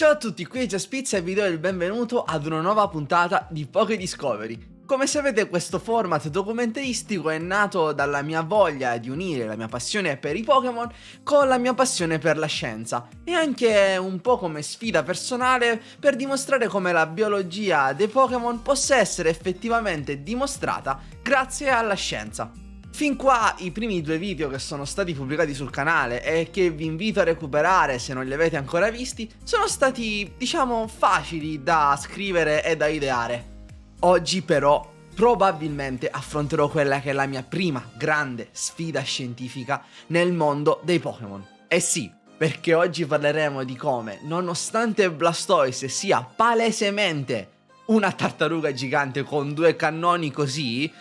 Ciao a tutti, qui è Jaspizza e vi do il benvenuto ad una nuova puntata di Poké Discovery. Come sapete, questo format documentaristico è nato dalla mia voglia di unire la mia passione per i Pokémon con la mia passione per la scienza e anche un po' come sfida personale per dimostrare come la biologia dei Pokémon possa essere effettivamente dimostrata grazie alla scienza. Fin qua i primi due video che sono stati pubblicati sul canale e che vi invito a recuperare se non li avete ancora visti sono stati, diciamo, facili da scrivere e da ideare. Oggi però probabilmente affronterò quella che è la mia prima grande sfida scientifica nel mondo dei Pokémon. E sì, perché oggi parleremo di come, nonostante Blastoise sia palesemente una tartaruga gigante con due cannoni così,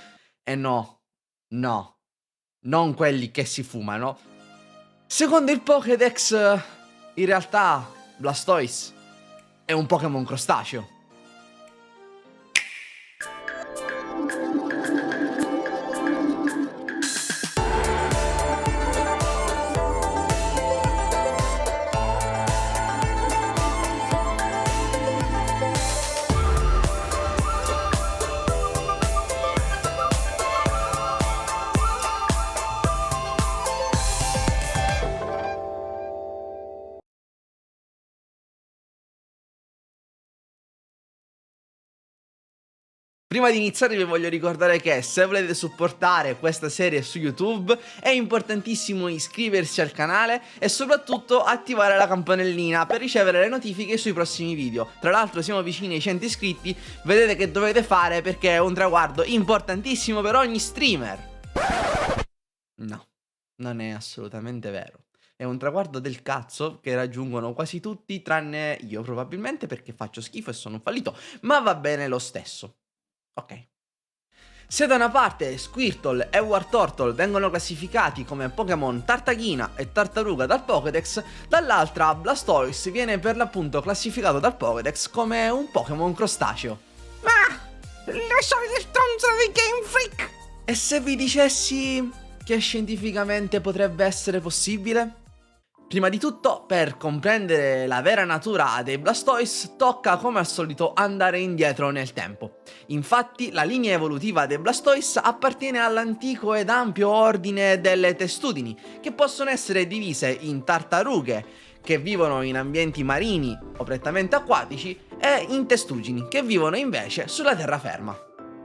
e no, non quelli che si fumano, secondo il Pokédex, in realtà Blastoise è un Pokémon crostaceo. Prima di iniziare vi voglio ricordare che se volete supportare questa serie su YouTube è importantissimo iscriversi al canale e soprattutto attivare la campanellina per ricevere le notifiche sui prossimi video. Tra l'altro siamo vicini ai 100 iscritti, vedete che dovete fare perché è un traguardo importantissimo per ogni streamer. No, non è assolutamente vero. È un traguardo del cazzo che raggiungono quasi tutti tranne io probabilmente perché faccio schifo e sono un fallito, ma va bene lo stesso. Ok. Se da una parte Squirtle e Wartortle vengono classificati come Pokémon tartaghina e tartaruga dal Pokédex, dall'altra Blastoise viene per l'appunto classificato dal Pokédex come un Pokémon crostaceo. Ah! Le solite stronze di Game Freak! E se vi dicessi che scientificamente potrebbe essere possibile? Prima di tutto, per comprendere la vera natura dei Blastoise, tocca come al solito andare indietro nel tempo. Infatti, la linea evolutiva dei Blastoise appartiene all'antico ed ampio ordine delle testudini, che possono essere divise in tartarughe, che vivono in ambienti marini o prettamente acquatici, e in testuggini, che vivono invece sulla terraferma.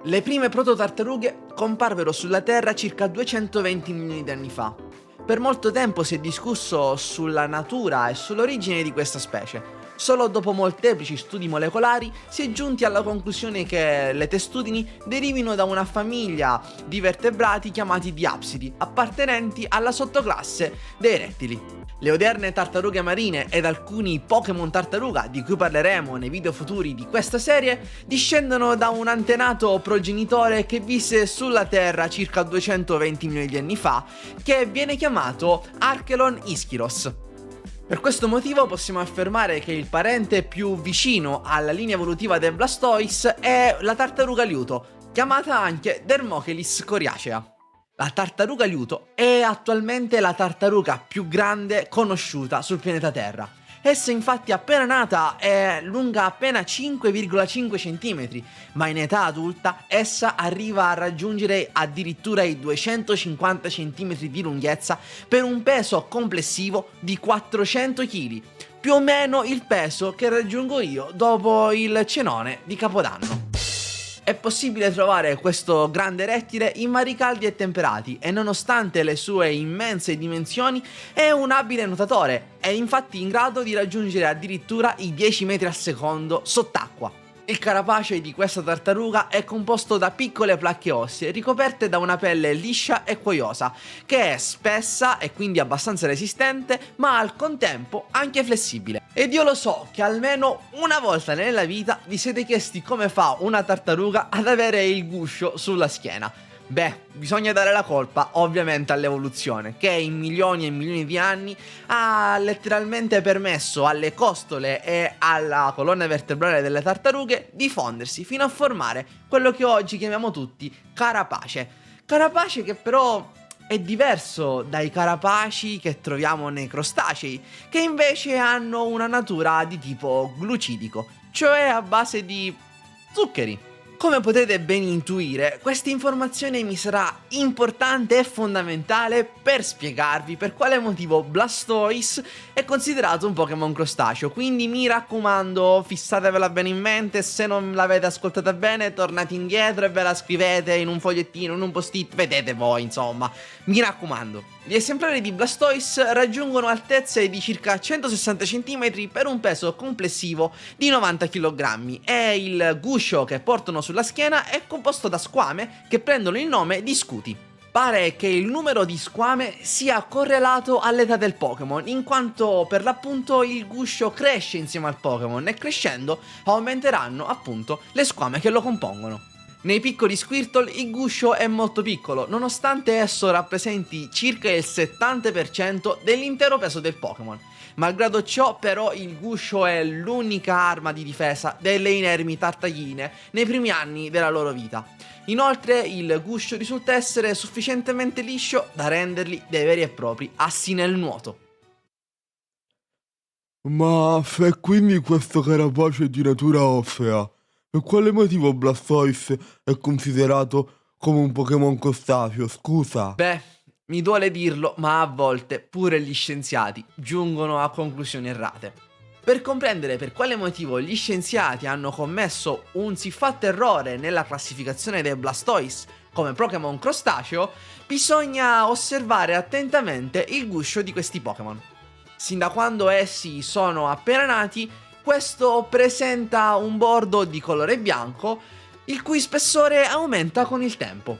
Le prime prototartarughe comparvero sulla Terra circa 220 milioni di anni fa. Per molto tempo si è discusso sulla natura e sull'origine di questa specie. Solo dopo molteplici studi molecolari si è giunti alla conclusione che le testudini derivino da una famiglia di vertebrati chiamati diapsidi, appartenenti alla sottoclasse dei rettili. Le odierne tartarughe marine ed alcuni Pokémon tartaruga, di cui parleremo nei video futuri di questa serie, discendono da un antenato progenitore che visse sulla Terra circa 220 milioni di anni fa, che viene chiamato Archelon Ischiros. Per questo motivo possiamo affermare che il parente più vicino alla linea evolutiva del Blastoise è la tartaruga liuto, chiamata anche Dermochelis coriacea. La tartaruga liuto è attualmente la tartaruga più grande conosciuta sul pianeta Terra. Essa infatti appena nata è lunga appena 5,5 cm, ma in età adulta essa arriva a raggiungere addirittura i 250 cm di lunghezza per un peso complessivo di 400 kg, più o meno il peso che raggiungo io dopo il cenone di Capodanno. È possibile trovare questo grande rettile in mari caldi e temperati e nonostante le sue immense dimensioni è un abile nuotatore, è infatti in grado di raggiungere addirittura i 10 metri al secondo sott'acqua. Il carapace di questa tartaruga è composto da piccole placche ossee ricoperte da una pelle liscia e cuoiosa, che è spessa e quindi abbastanza resistente, ma al contempo anche flessibile. Ed io lo so che almeno una volta nella vita vi siete chiesti come fa una tartaruga ad avere il guscio sulla schiena. Beh, bisogna dare la colpa ovviamente all'evoluzione, che in milioni e milioni di anni ha letteralmente permesso alle costole e alla colonna vertebrale delle tartarughe di fondersi fino a formare quello che oggi chiamiamo tutti carapace. Carapace che però È diverso dai carapaci che troviamo nei crostacei, che invece hanno una natura di tipo glucidico, cioè a base di zuccheri. Come potete ben intuire, questa informazione mi sarà importante e fondamentale per spiegarvi per quale motivo Blastoise è considerato un Pokémon crostaceo, quindi mi raccomando, fissatevela bene in mente, se non l'avete ascoltata bene tornate indietro e ve la scrivete in un fogliettino, in un post-it, vedete voi insomma, mi raccomando. Gli esemplari di Blastoise raggiungono altezze di circa 160 cm per un peso complessivo di 90 kg e il guscio che portano sulla schiena è composto da squame che prendono il nome di scuti. Pare che il numero di squame sia correlato all'età del Pokémon, in quanto per l'appunto il guscio cresce insieme al Pokémon e crescendo aumenteranno appunto le squame che lo compongono. Nei piccoli Squirtle il guscio è molto piccolo, nonostante esso rappresenti circa il 70% dell'intero peso del Pokémon. Malgrado ciò, però, il guscio è l'unica arma di difesa delle inermi tartagline nei primi anni della loro vita. Inoltre, il guscio risulta essere sufficientemente liscio da renderli dei veri e propri assi nel nuoto. Ma se quindi questo carapace è di natura ossea, per quale motivo Blastoise è considerato come un Pokémon crostaceo, scusa? Beh, mi duole dirlo, ma a volte pure gli scienziati giungono a conclusioni errate. Per comprendere per quale motivo gli scienziati hanno commesso un siffatto errore nella classificazione dei Blastoise come Pokémon crostaceo, bisogna osservare attentamente il guscio di questi Pokémon. Sin da quando essi sono appena nati, questo presenta un bordo di colore bianco, il cui spessore aumenta con il tempo.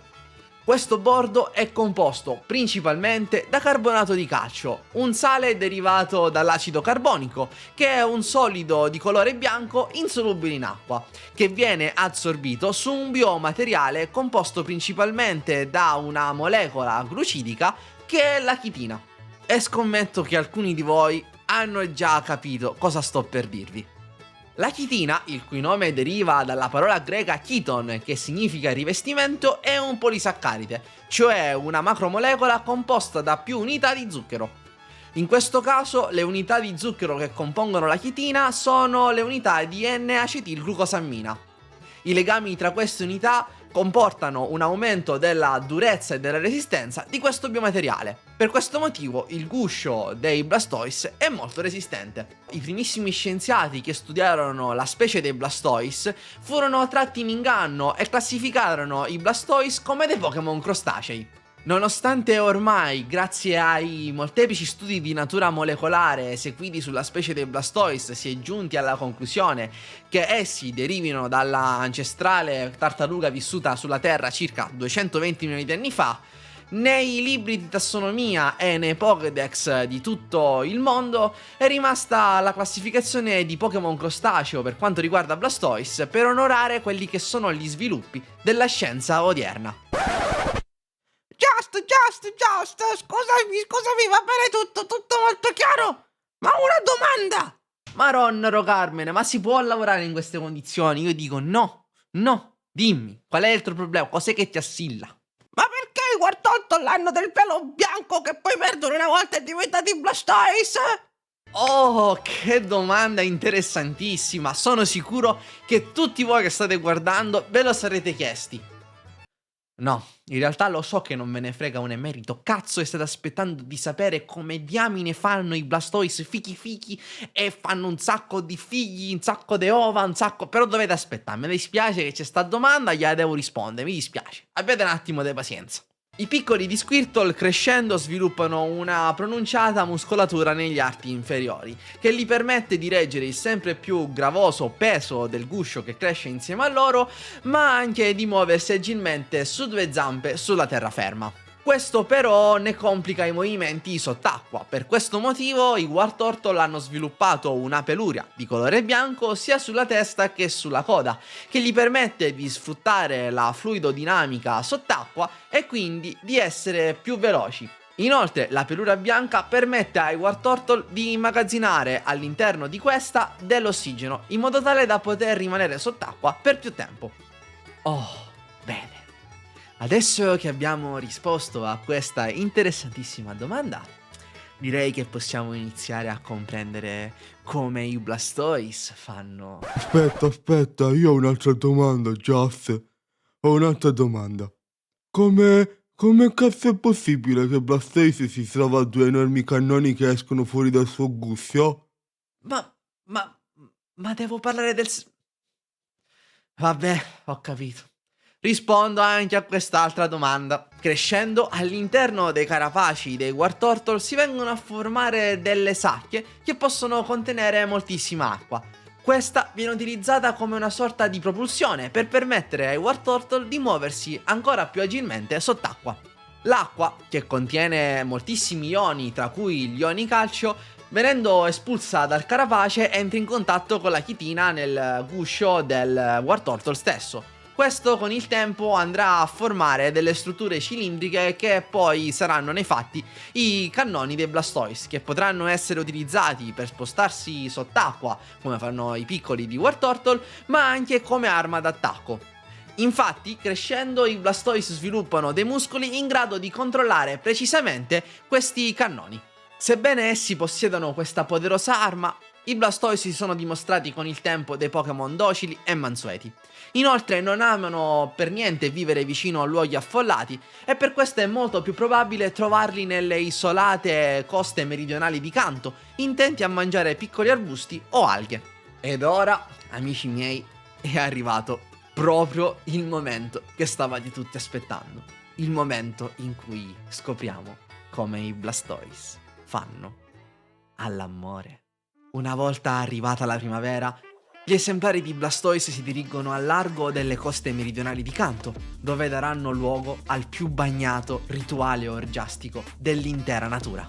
Questo bordo è composto principalmente da carbonato di calcio, un sale derivato dall'acido carbonico, che è un solido di colore bianco insolubile in acqua, che viene assorbito su un biomateriale composto principalmente da una molecola glucidica che è la chitina. E scommetto che alcuni di voi hanno già capito cosa sto per dirvi. La chitina, il cui nome deriva dalla parola greca chiton, che significa rivestimento, è un polisaccaride, cioè una macromolecola composta da più unità di zucchero. In questo caso le unità di zucchero che compongono la chitina sono le unità di N-acetilglucosammina. I legami tra queste unità comportano un aumento della durezza e della resistenza di questo biomateriale. Per questo motivo il guscio dei Blastoise è molto resistente. I primissimi scienziati che studiarono la specie dei Blastoise furono tratti in inganno e classificarono i Blastoise come dei Pokémon crostacei. Nonostante ormai, grazie ai molteplici studi di natura molecolare eseguiti sulla specie dei Blastoise, si è giunti alla conclusione che essi derivino dalla ancestrale tartaruga vissuta sulla Terra circa 220 milioni di anni fa, nei libri di tassonomia e nei Pokédex di tutto il mondo è rimasta la classificazione di Pokémon crostaceo per quanto riguarda Blastoise, per onorare quelli che sono gli sviluppi della scienza odierna. Just, scusami, va bene tutto molto chiaro? Ma una domanda! Maronnero Carmine, ma si può lavorare in queste condizioni? Io dico no, dimmi, qual è il tuo problema? Cos'è che ti assilla? Ma perché i Wartortle l'hanno del pelo bianco che poi perdono una volta e diventati Blastoise? Oh, che domanda interessantissima! Sono sicuro che tutti voi che state guardando ve lo sarete chiesti. No, in realtà lo so che non me ne frega un emerito cazzo e state aspettando di sapere come diamine fanno i Blastoise fichi e fanno un sacco di figli, un sacco di ova, un sacco... Però dovete aspettare, mi dispiace che c'è sta domanda, gliela devo rispondere, mi dispiace. Abbiate un attimo di pazienza. I piccoli di Squirtle crescendo sviluppano una pronunciata muscolatura negli arti inferiori, che gli permette di reggere il sempre più gravoso peso del guscio che cresce insieme a loro, ma anche di muoversi agilmente su due zampe sulla terraferma. Questo però ne complica i movimenti sott'acqua, per questo motivo i Wartortle hanno sviluppato una peluria di colore bianco sia sulla testa che sulla coda, che gli permette di sfruttare la fluidodinamica sott'acqua e quindi di essere più veloci. Inoltre la peluria bianca permette ai Wartortle di immagazzinare all'interno di questa dell'ossigeno, in modo tale da poter rimanere sott'acqua per più tempo. Oh, bene. Adesso che abbiamo risposto a questa interessantissima domanda, direi che possiamo iniziare a comprendere come i Blastoise fanno. Aspetta, io ho un'altra domanda, Just. Ho un'altra domanda. Come cazzo è possibile che Blastoise si trova a due enormi cannoni che escono fuori dal suo guscio? Ma, ma devo parlare Vabbè, ho capito. Rispondo anche a quest'altra domanda. Crescendo, all'interno dei carapaci dei Wartortle si vengono a formare delle sacche che possono contenere moltissima acqua. Questa viene utilizzata come una sorta di propulsione per permettere ai Wartortle di muoversi ancora più agilmente sott'acqua. L'acqua, che contiene moltissimi ioni, tra cui gli ioni calcio, venendo espulsa dal carapace entra in contatto con la chitina nel guscio del Wartortle stesso. Questo con il tempo andrà a formare delle strutture cilindriche che poi saranno nei fatti i cannoni dei Blastoise, che potranno essere utilizzati per spostarsi sott'acqua come fanno i piccoli di Wartortle, ma anche come arma d'attacco. Infatti, crescendo, i Blastoise sviluppano dei muscoli in grado di controllare precisamente questi cannoni. Sebbene essi possiedano questa poderosa arma, i Blastoise si sono dimostrati con il tempo dei Pokémon docili e mansueti. Inoltre non amano per niente vivere vicino a luoghi affollati e per questo è molto più probabile trovarli nelle isolate coste meridionali di Kanto, intenti a mangiare piccoli arbusti o alghe. Ed ora, amici miei, è arrivato proprio il momento che stavate tutti aspettando. Il momento in cui scopriamo come i Blastoise fanno all'amore. Una volta arrivata la primavera, gli esemplari di Blastoise si dirigono al largo delle coste meridionali di Kanto, dove daranno luogo al più bagnato rituale orgiastico dell'intera natura.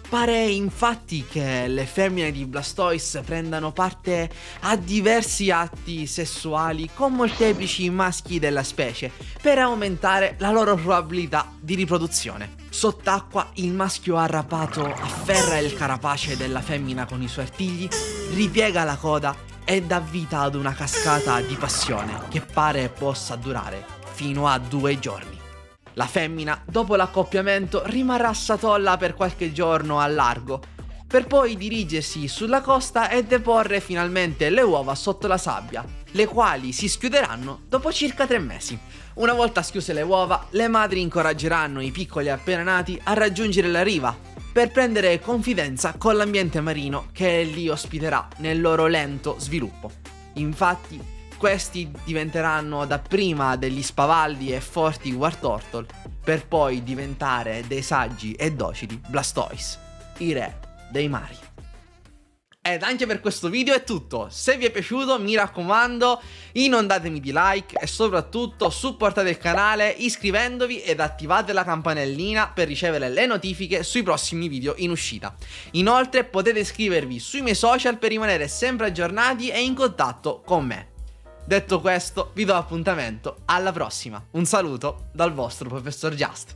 Pare infatti che le femmine di Blastoise prendano parte a diversi atti sessuali con molteplici maschi della specie per aumentare la loro probabilità di riproduzione. Sott'acqua il maschio arrappato afferra il carapace della femmina con i suoi artigli, ripiega la coda e dà vita ad una cascata di passione che pare possa durare fino a 2 giorni. La femmina, dopo l'accoppiamento, rimarrà satolla per qualche giorno al largo, per poi dirigersi sulla costa e deporre finalmente le uova sotto la sabbia, le quali si schiuderanno dopo circa 3 mesi. Una volta schiuse le uova, le madri incoraggeranno i piccoli appena nati a raggiungere la riva, per prendere confidenza con l'ambiente marino che li ospiterà nel loro lento sviluppo. Infatti, questi diventeranno dapprima degli spavaldi e forti Wartortle, per poi diventare dei saggi e docili Blastoise, i re dei mari. Ed anche per questo video è tutto. Se vi è piaciuto, mi raccomando, inondatemi di like e soprattutto supportate il canale iscrivendovi ed attivate la campanellina per ricevere le notifiche sui prossimi video in uscita. Inoltre potete iscrivervi sui miei social per rimanere sempre aggiornati e in contatto con me. Detto questo, vi do appuntamento alla prossima. Un saluto dal vostro Professor Just.